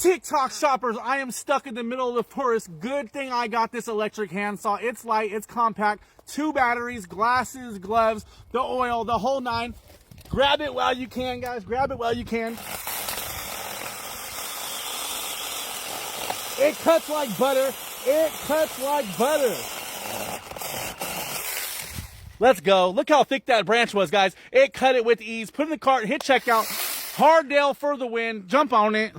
TikTok shoppers, I am stuck in the middle of the forest. Good thing I got this electric handsaw. It's light, it's compact, 2 batteries, glasses, gloves, the oil, the whole 9. Grab it while you can, guys. Grab it while you can. It cuts like butter. It cuts like butter. Let's go. Look how thick that branch was, guys. It cut it with ease. Put it in the cart, hit checkout. Hard nail for the win. Jump on it.